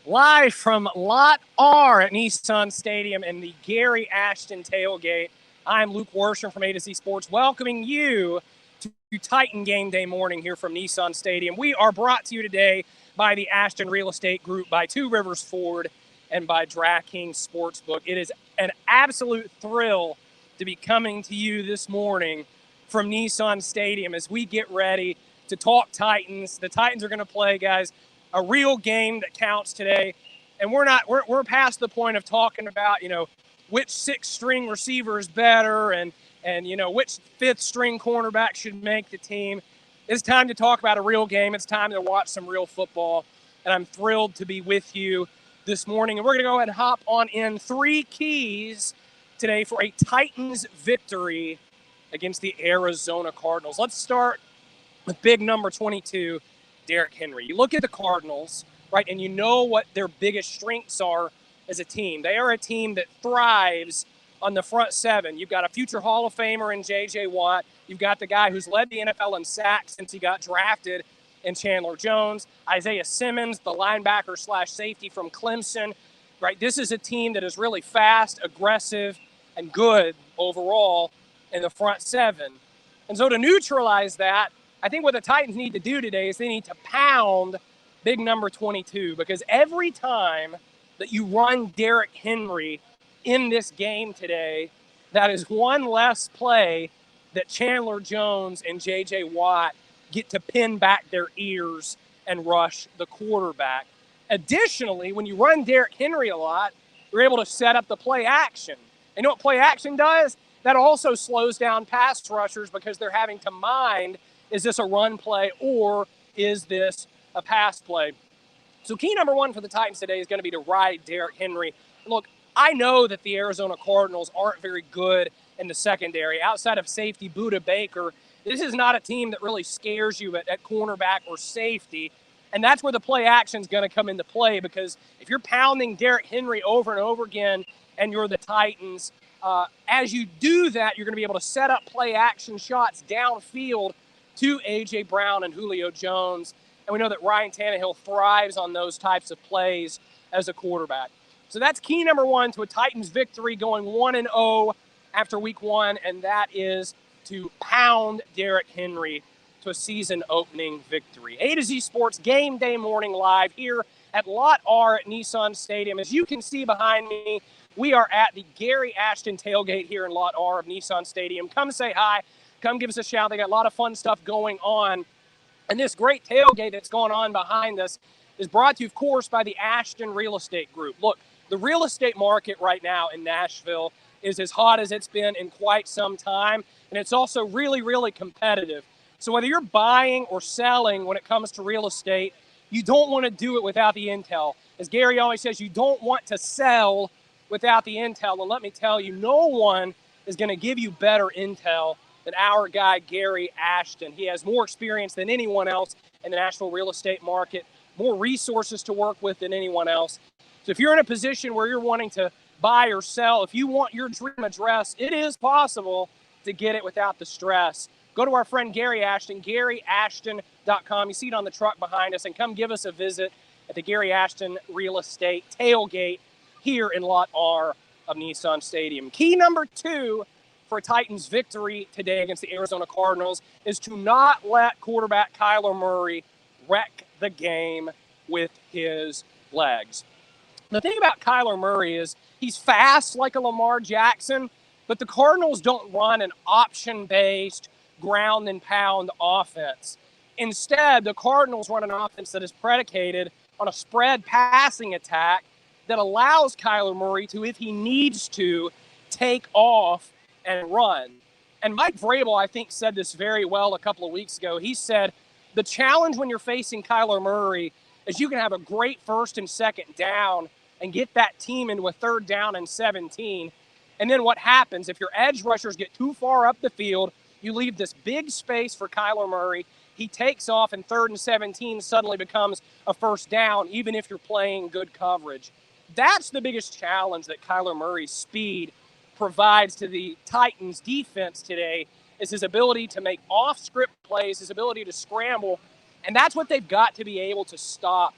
Live from Lot R at Nissan Stadium in the Gary Ashton tailgate. I'm Luke Worsham from A to Z Sports, welcoming you to Titan Game Day morning here from Nissan Stadium. We are brought to you today by the Ashton Real Estate Group, by Two Rivers Ford, and by DraftKings Sportsbook. It is an absolute thrill to be coming to you this morning from Nissan Stadium as we get ready to talk Titans. The Titans are going to play, guys, a real game that counts today. And we're past the point of talking about, which sixth string receiver is better and which fifth string cornerback should make the team. It's time to talk about a real game. It's time to watch some real football. And I'm thrilled to be with you this morning. And we're going to go ahead and hop on in three keys today for a Titans victory against the Arizona Cardinals. Let's start with big number 22, Derrick Henry. You look at the Cardinals, right, and you know what their biggest strengths are as a team. They are a team that thrives on the front seven. You've got a future Hall of Famer in J.J. Watt. You've got the guy who's led the NFL in sacks since he got drafted in Chandler Jones. Isaiah Simmons, the linebacker / safety from Clemson, right? This is a team that is really fast, aggressive, and good overall in the front seven. And so to neutralize that, I think what the Titans need to do today is they need to pound big number 22, because every time that you run Derrick Henry in this game today, that is one less play that Chandler Jones and J.J. Watt get to pin back their ears and rush the quarterback. Additionally, when you run Derrick Henry a lot, you're able to set up the play action. And you know what play action does? That also slows down pass rushers because they're having to mind, is this a run play or is this a pass play? So key number one for the Titans today is going to be to ride Derrick Henry. Look, I know that the Arizona Cardinals aren't very good in the secondary. Outside of safety Budda Baker, this is not a team that really scares you at cornerback or safety. And that's where the play action is going to come into play, because if you're pounding Derrick Henry over and over again and you're the Titans, as you do that, you're going to be able to set up play action shots downfield to A.J. Brown and Julio Jones. And we know that Ryan Tannehill thrives on those types of plays as a quarterback. So that's key number one to a Titans victory, going 1-0 after week one, and that is to pound Derrick Henry to a season-opening victory. A to Z Sports Game Day morning live here at Lot R at Nissan Stadium. As you can see behind me, we are at the Gary Ashton tailgate here in Lot R of Nissan Stadium. Come say hi. Come give us a shout. They got a lot of fun stuff going on. And this great tailgate that's going on behind us is brought to you, of course, by the Ashton Real Estate Group. Look, the real estate market right now in Nashville is as hot as it's been in quite some time. And it's also really, really competitive. So whether you're buying or selling when it comes to real estate, you don't want to do it without the intel. As Gary always says, you don't want to sell without the intel. And let me tell you, no one is going to give you better intel than our guy, Gary Ashton. He has more experience than anyone else in the national real estate market, more resources to work with than anyone else. So if you're in a position where you're wanting to buy or sell, if you want your dream address, it is possible to get it without the stress. Go to our friend Gary Ashton, GaryAshton.com. You see it on the truck behind us, and come give us a visit at the Gary Ashton Real Estate tailgate here in Lot R of Nissan Stadium. Key number two for a Titans victory today against the Arizona Cardinals is to not let quarterback Kyler Murray wreck the game with his legs. The thing about Kyler Murray is he's fast like a Lamar Jackson, but the Cardinals don't run an option-based ground and pound offense. Instead, the Cardinals run an offense that is predicated on a spread passing attack that allows Kyler Murray to, if he needs to, take off and run. And Mike Vrabel, I think, said this very well a couple of weeks ago. He said, the challenge when you're facing Kyler Murray is you can have a great first and second down and get that team into a third down and 17. And then what happens, if your edge rushers get too far up the field, you leave this big space for Kyler Murray. He takes off, and third and 17 suddenly becomes a first down, even if you're playing good coverage. That's the biggest challenge that Kyler Murray's speed provides to the Titans defense today, is his ability to make off-script plays, his ability to scramble, and that's what they've got to be able to stop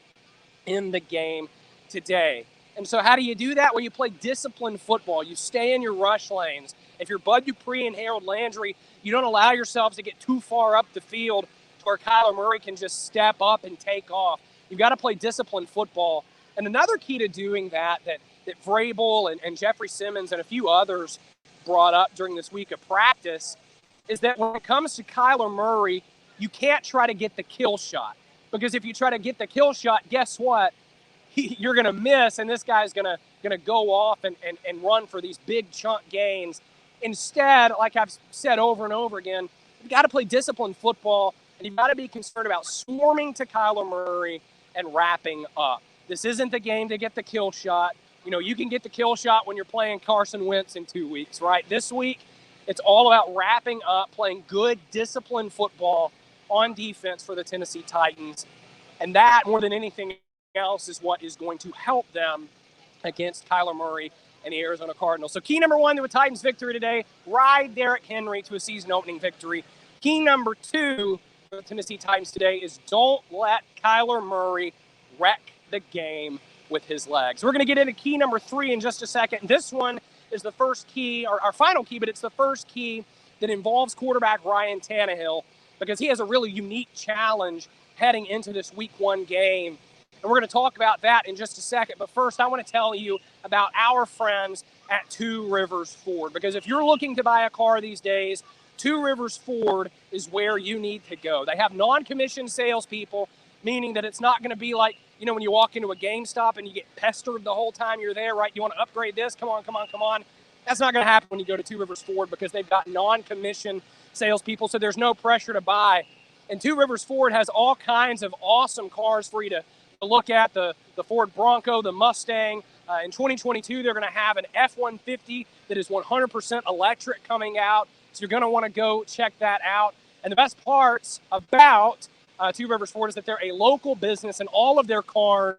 in the game today. And so how do you do that? Well, you play disciplined football. You stay in your rush lanes. If you're Bud Dupree and Harold Landry, you don't allow yourselves to get too far up the field to where Kyler Murray can just step up and take off. You've got to play disciplined football. And another key to doing that Vrabel and Jeffrey Simmons and a few others brought up during this week of practice is that when it comes to Kyler Murray, you can't try to get the kill shot. Because if you try to get the kill shot, guess what? You're going to miss, and this guy's going to go off and run for these big chunk gains. Instead, like I've said over and over again, you've got to play disciplined football, and you've got to be concerned about swarming to Kyler Murray and wrapping up. This isn't the game to get the kill shot. You know, you can get the kill shot when you're playing Carson Wentz in 2 weeks, right? This week, it's all about wrapping up, playing good, disciplined football on defense for the Tennessee Titans. And that, more than anything else, is what is going to help them against Kyler Murray and the Arizona Cardinals. So key number one to a Titans victory today, ride Derrick Henry to a season-opening victory. Key number two for the Tennessee Titans today is don't let Kyler Murray wreck the game with his legs. We're going to get into key number three in just a second. This one is the first key, or our final key, but it's the first key that involves quarterback Ryan Tannehill because he has a really unique challenge heading into this week one game. And we're going to talk about that in just a second. But first, I want to tell you about our friends at Two Rivers Ford. Because if you're looking to buy a car these days, Two Rivers Ford is where you need to go. They have non-commissioned salespeople, meaning that it's not going to be like, you know, when you walk into a GameStop and you get pestered the whole time you're there, right? You want to upgrade this? Come on. That's not going to happen when you go to Two Rivers Ford because they've got non-commissioned salespeople, so there's no pressure to buy. And Two Rivers Ford has all kinds of awesome cars for you to look at, the Ford Bronco, the Mustang. In 2022, they're going to have an F-150 that is 100% electric coming out. So you're going to want to go check that out. And the best parts about Two Rivers Ford is that they're a local business and all of their cars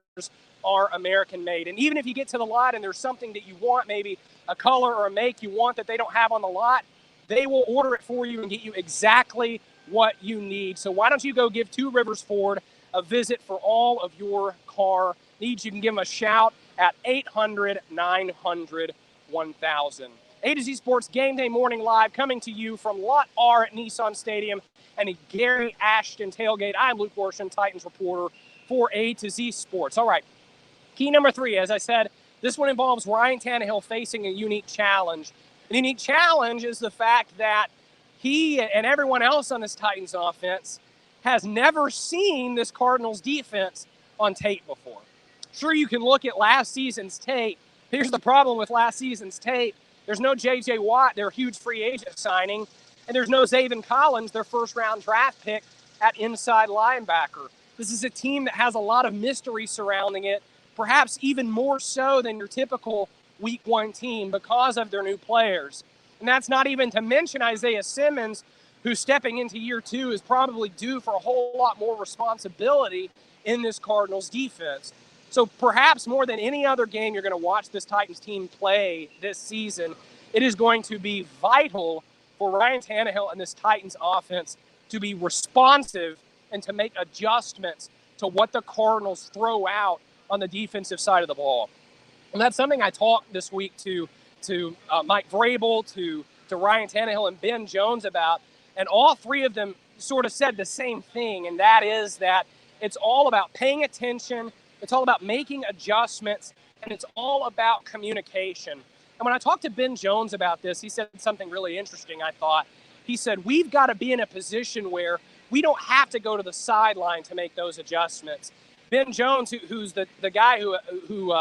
are American made. And even if you get to the lot and there's something that you want, maybe a color or a make you want that they don't have on the lot, they will order it for you and get you exactly what you need. So why don't you go give Two Rivers Ford a visit for all of your car needs. You can give them a shout at 800-900-1000. A to Z Sports Game Day Morning Live coming to you from Lot R at Nissan Stadium and a Gary Ashton tailgate. I'm Luke Worsham, Titans reporter for A to Z Sports. All right, key number three, as I said, this one involves Ryan Tannehill facing a unique challenge. The unique challenge is the fact that he and everyone else on this Titans offense has never seen this Cardinals defense on tape before. Sure, you can look at last season's tape. Here's the problem with last season's tape. There's no J.J. Watt, their huge free agent signing, and there's no Zaven Collins, their first-round draft pick at inside linebacker. This is a team that has a lot of mystery surrounding it, perhaps even more so than your typical Week 1 team because of their new players. And that's not even to mention Isaiah Simmons, who's stepping into year two is probably due for a whole lot more responsibility in this Cardinals defense. So perhaps more than any other game you're going to watch this Titans team play this season, it is going to be vital for Ryan Tannehill and this Titans offense to be responsive and to make adjustments to what the Cardinals throw out on the defensive side of the ball. And that's something I talked this week to Mike Vrabel, to Ryan Tannehill and Ben Jones about. And all three of them sort of said the same thing, and that is that it's all about paying attention, it's all about making adjustments, and it's all about communication. And when I talked to Ben Jones about this, he said something really interesting, I thought. He said, we've got to be in a position where we don't have to go to the sideline to make those adjustments. Ben Jones, who's the guy who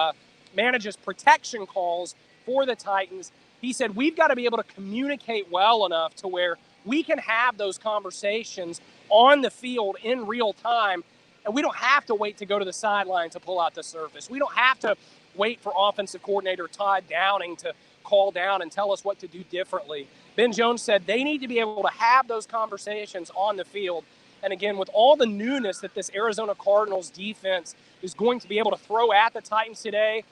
manages protection calls for the Titans, he said, we've got to be able to communicate well enough to where we can have those conversations on the field in real time, and we don't have to wait to go to the sideline to pull out the surface. We don't have to wait for offensive coordinator Todd Downing to call down and tell us what to do differently. Ben Jones said they need to be able to have those conversations on the field. And again, with all the newness that this Arizona Cardinals defense is going to be able to throw at the Titans today,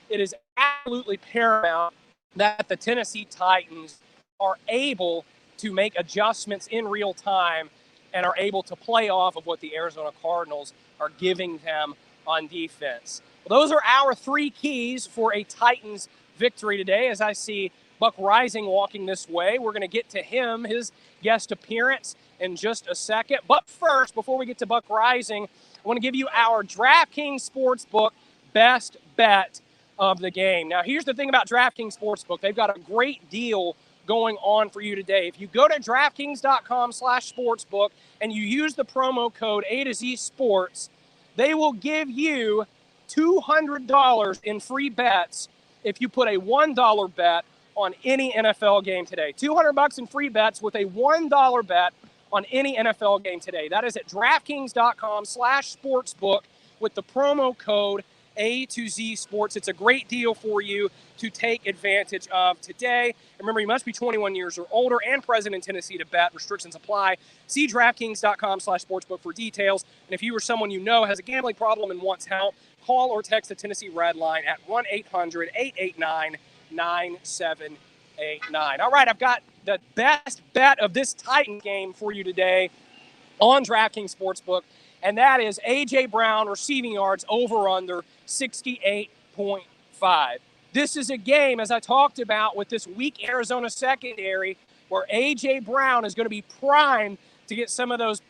it is absolutely paramount that the Tennessee Titans are able to make adjustments in real time and are able to play off of what the Arizona Cardinals are giving them on defense. Well, those are our 3 keys for a Titans victory today. As I see Buck Rising walking this way, we're going to get to him, his guest appearance, in just a second. But first, before we get to Buck Rising, I want to give you our DraftKings Sportsbook best bet of the game. Now, here's the thing about DraftKings Sportsbook. They've got a great deal going on for you today. If you go to DraftKings.com/sportsbook and you use the promo code A to Z Sports, they will give you $200 in free bets if you put a $1 bet on any NFL game today. $200 in free bets with a $1 bet on any NFL game today. That is at DraftKings.com/sportsbook with the promo code A to Z Sports. It's a great deal for you to take advantage of today. And remember, you must be 21 years or older and present in Tennessee to bet. Restrictions apply. See DraftKings.com/sportsbook for details. And if you or someone you know has a gambling problem and wants help, call or text the Tennessee Red Line at 1-800-889-9789. All right, I've got the best bet of this Titan game for you today on DraftKings Sportsbook, and that is A.J. Brown receiving yards over under 68.5. This is a game, as I talked about, with this weak Arizona secondary, where A.J. Brown is going to be primed to get some of those,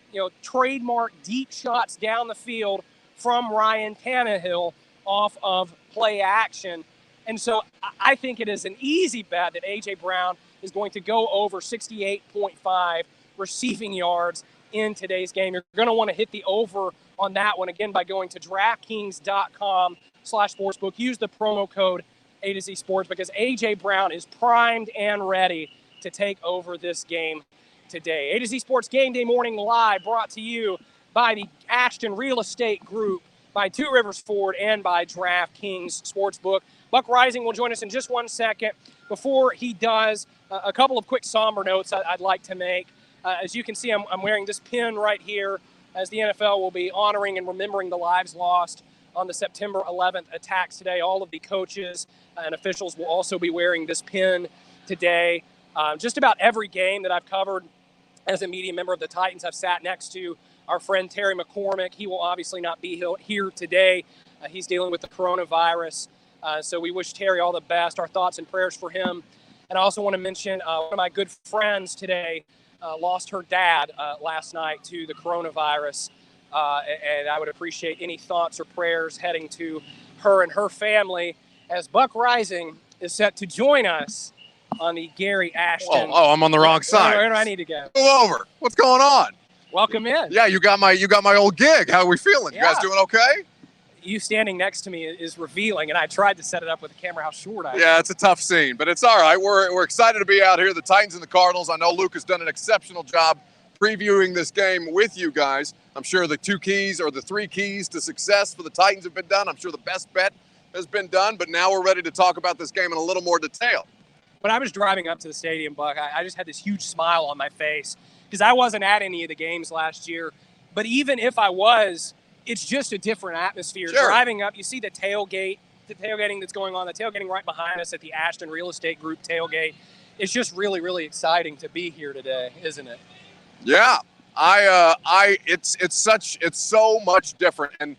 trademark deep shots down the field from Ryan Tannehill off of play action. And so I think it is an easy bet that A.J. Brown is going to go over 68.5 receiving yards in today's game. You're going to want to hit the over on that one, again, by going to DraftKings.com/sportsbook. Use the promo code A to Z Sports because A.J. Brown is primed and ready to take over this game today. A to Z Sports Game Day Morning Live, brought to you by the Ashton Real Estate Group, by Two Rivers Ford, and by DraftKings Sportsbook. Buck Rising will join us in just 1 second. Before he does, a couple of quick somber notes I'd like to make. As you can see, I'm wearing this pin right here, as the NFL will be honoring and remembering the lives lost on the September 11th attacks today. All of the coaches and officials will also be wearing this pin today. Just about every game that I've covered as a media member of the Titans, I've sat next to our friend Terry McCormick. He will obviously not be here today. He's dealing with the coronavirus. So we wish Terry all the best. Our thoughts and prayers for him. And I also want to mention one of my good friends today lost her dad last night to the coronavirus. And I would appreciate any thoughts or prayers heading to her and her family, as Buck Rising is set to join us on the Gary Ashton. Oh, I'm on the wrong side. Where do I need to go? Go over. What's going on? Welcome in. Yeah, you got my old gig. How are we feeling? Yeah. You guys doing okay? You standing next to me is revealing, and I tried to set it up with the camera how short I am. Yeah, it's a tough scene, but it's all right. We're excited to be out here. The Titans and the Cardinals. I know Luke has done an exceptional job previewing this game with you guys. I'm sure the 2 keys or the 3 keys to success for the Titans have been done. I'm sure the best bet has been done, but now we're ready to talk about this game in a little more detail. When I was driving up to the stadium, Buck, I just had this huge smile on my face because I wasn't at any of the games last year. But even if I was, it's just a different atmosphere. Sure. Driving up, you see the tailgating that's going on, the tailgating right behind us at the Ashton Real Estate Group tailgate. It's just really, really exciting to be here today, isn't it? Yeah, it's so much different. And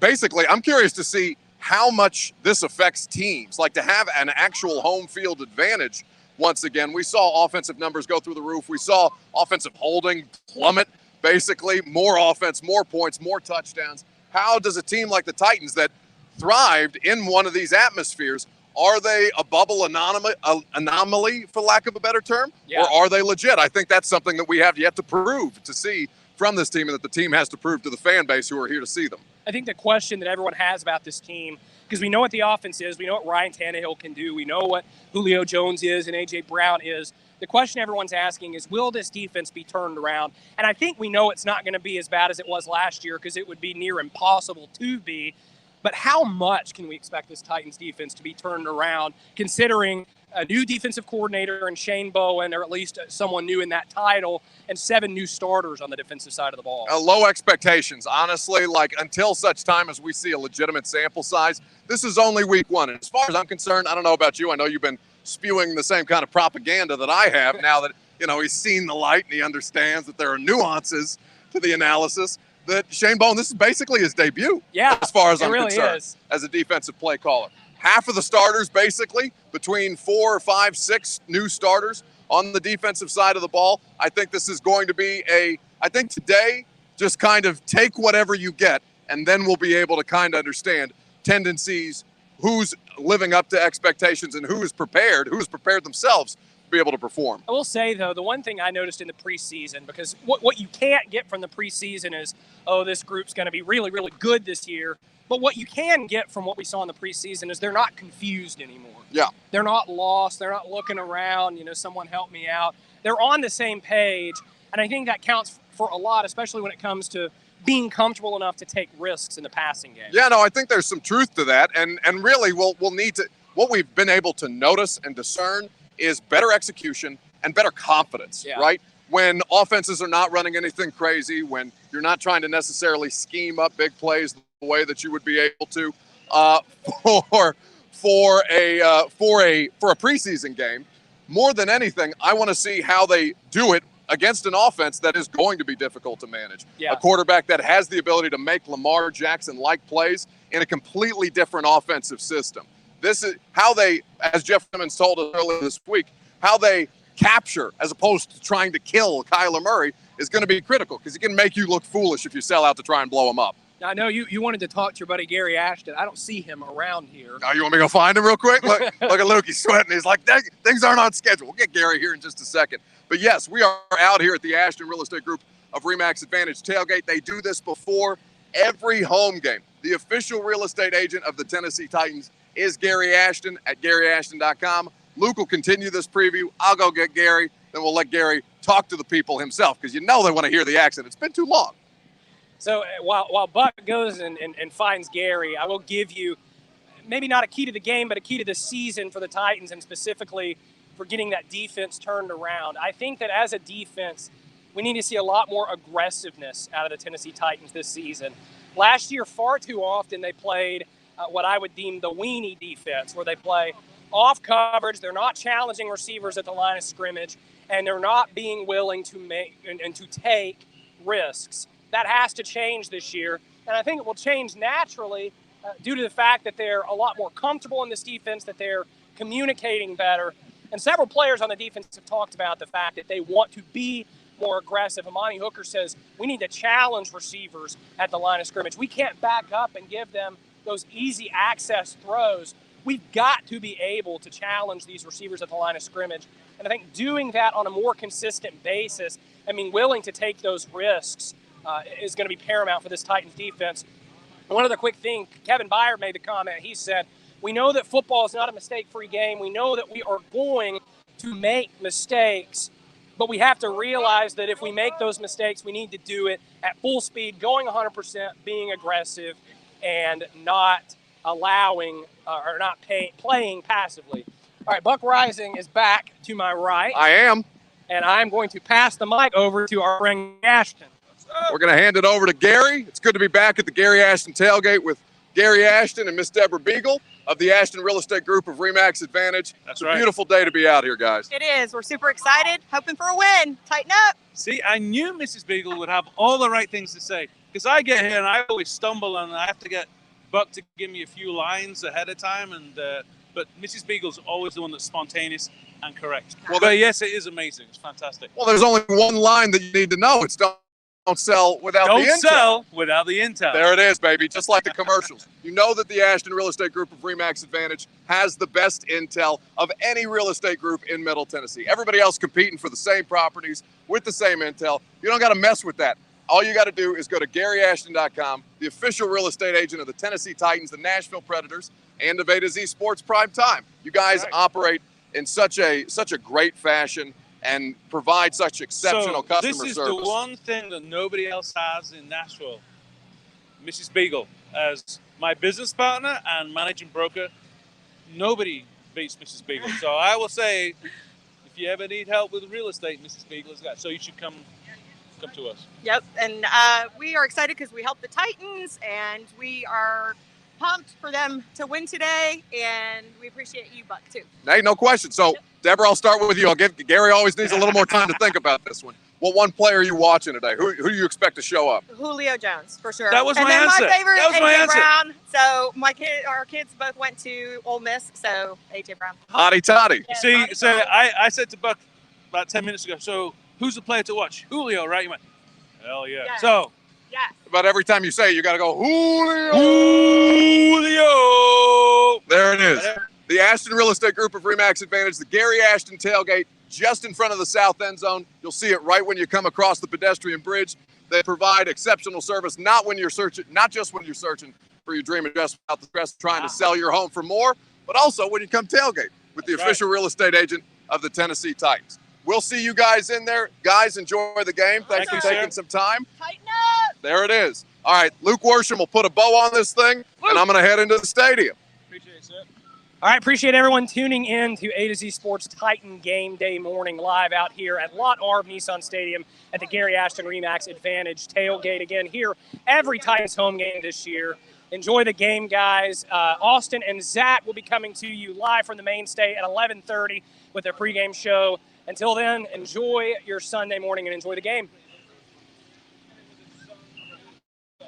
basically, I'm curious to see how much this affects teams, like to have an actual home field advantage. Once again, we saw offensive numbers go through the roof. We saw offensive holding plummet, basically. More offense, more points, more touchdowns. How does a team like the Titans that thrived in one of these atmospheres, are they a bubble anomaly, for lack of a better term? Yeah. Or are they legit? I think that's something that we have yet to prove, to see from this team, and that the team has to prove to the fan base who are here to see them. I think the question that everyone has about this team, because we know what the offense is, we know what Ryan Tannehill can do, we know what Julio Jones is and A.J. Brown is. The question everyone's asking is, will this defense be turned around? And I think we know it's not going to be as bad as it was last year, because it would be near impossible to be. But how much can we expect this Titans defense to be turned around, considering a new defensive coordinator in Shane Bowen, or at least someone new in that title, and 7 new starters on the defensive side of the ball? Low expectations, honestly, until such time as we see a legitimate sample size. This is only week 1. And as far as I'm concerned, I don't know about you. I know you've been spewing the same kind of propaganda that I have now that, he's seen the light and he understands that there are nuances to the analysis. that Shane Bowen, this is basically his debut. Yeah, as far as it I'm really concerned, is. as a defensive play caller. Half of the starters, basically, between 4 or 5, 6 new starters on the defensive side of the ball. I think this is going to be I think today, just kind of take whatever you get, and then we'll be able to kind of understand tendencies, who's living up to expectations, and who is prepared themselves to be able to perform. I will say, though, the one thing I noticed in the preseason, because what you can't get from the preseason is, oh, this group's going to be really, really good this year. But what you can get from what we saw in the preseason is they're not confused anymore. Yeah. They're not lost. They're not looking around, someone help me out. They're on the same page, and I think that counts for a lot, especially when it comes to being comfortable enough to take risks in the passing game. Yeah, no, I think there's some truth to that, and really we'll need to, what we've been able to notice and discern is better execution and better confidence, right? When offenses are not running anything crazy, when you're not trying to necessarily scheme up big plays the way that you would be able to for a preseason game. More than anything, I want to see how they do it against an offense that is going to be difficult to manage. Yeah. A quarterback that has the ability to make Lamar Jackson-like plays in a completely different offensive system. This is how they, as Jeff Simmons told us earlier this week, how they capture as opposed to trying to kill Kyler Murray is going to be critical, because he can make you look foolish if you sell out to try and blow him up. Now, I know you wanted to talk to your buddy Gary Ashton. I don't see him around here. Now, you want me to go find him real quick? Look at Luke, he's sweating. He's like, things aren't on schedule. We'll get Gary here in just a second. But yes, we are out here at the Ashton Real Estate Group of RE/MAX Advantage Tailgate. They do this before every home game. The official real estate agent of the Tennessee Titans is Gary Ashton at GaryAshton.com. Luke will continue this preview. I'll go get Gary. Then we'll let Gary talk to the people himself, because they want to hear the accent. It's been too long. So while Buck goes and finds Gary, I will give you maybe not a key to the game, but a key to the season for the Titans, and specifically for getting that defense turned around. I think that as a defense, we need to see a lot more aggressiveness out of the Tennessee Titans this season. Last year, far too often, they played what I would deem the weenie defense, where they play off coverage. They're not challenging receivers at the line of scrimmage, and they're not being willing to make and to take risks. That has to change this year, and I think it will change naturally due to the fact that they're a lot more comfortable in this defense, that they're communicating better. And several players on the defense have talked about the fact that they want to be more aggressive. Amani Hooker says we need to challenge receivers at the line of scrimmage. We can't back up and give them those easy access throws. We've got to be able to challenge these receivers at the line of scrimmage. And I think doing that on a more consistent basis, willing to take those risks is going to be paramount for this Titans defense. One other quick thing, Kevin Byard made the comment. He said, we know that football is not a mistake-free game. We know that we are going to make mistakes, but we have to realize that if we make those mistakes, we need to do it at full speed, going 100%, being aggressive, and not allowing or not playing passively. All right, Buck Rising is back to my right. I am. And I'm going to pass the mic over to our friend Ashton. We're going to hand it over to Gary. It's good to be back at the Gary Ashton Tailgate with Gary Ashton and Miss Deborah Beagle of the Ashton Real Estate Group of RE/MAX Advantage. That's right. It's a beautiful day to be out here, guys. It is. We're super excited, hoping for a win. Tighten up. See, I knew Mrs. Beagle would have all the right things to say, because I get here and I always stumble and I have to get Buck to give me a few lines ahead of time. But Mrs. Beagle's always the one that's spontaneous and correct. Well, but yes, it is amazing. It's fantastic. Well, there's only one line that you need to know. It's don't sell without the intel. Don't sell without the intel. There it is, baby. Just like the commercials. You know that the Ashton Real Estate Group of RE/MAX Advantage has the best intel of any real estate group in Middle Tennessee. Everybody else competing for the same properties with the same intel. You don't got to mess with that. All you got to do is go to GaryAshton.com, the official real estate agent of the Tennessee Titans, the Nashville Predators, and of A to Z Sports Prime Time. You guys operate in such a great fashion and provide such exceptional customer service. This is the one thing that nobody else has in Nashville. Mrs. Beagle, as my business partner and managing broker, nobody beats Mrs. Beagle. So I will say, if you ever need help with real estate, Mrs. Beagle has got. So you should come to us. Yep, and we are excited because we help the Titans, and we are pumped for them to win today, and we appreciate you, Buck, too. Hey, no question. So, Deborah, I'll start with you. Gary always needs a little more time to think about this one. what one player are you watching today? Who do you expect to show up? Julio Jones, for sure. That was and my then answer. my favorite, That was my AJ answer. Brown. So our kids both went to Ole Miss, so AJ Brown. Hottie totty. Yeah, See, Bobby so Brown. I said to Buck about 10 minutes ago, so who's the player to watch? Julio, right? You went, hell yeah. Yes. So, Yes. But every time you say it, you got to go, Julio. Julio. There it is. The Ashton Real Estate Group of Remax Advantage, the Gary Ashton tailgate, just in front of the south end zone. You'll see it right when you come across the pedestrian bridge. They provide exceptional service, not just when you're searching for your dream investment without the stress of trying to sell your home for more, but also when you come tailgate with the official real estate agent of the Tennessee Titans. We'll see you guys in there. Guys, enjoy the game. Thanks for taking some time. Tighten up. There it is. All right, Luke Worsham will put a bow on this thing, and I'm going to head into the stadium. Appreciate it, sir. All right, appreciate everyone tuning in to A to Z Sports Titan Game Day Morning live out here at Lot Arb Nissan Stadium at the Gary Ashton Remax Advantage tailgate. Again, here every Titans home game this year. Enjoy the game, guys. Austin and Zach will be coming to you live from the mainstay at 11:30 with their pregame show. Until then, enjoy your Sunday morning and enjoy the game.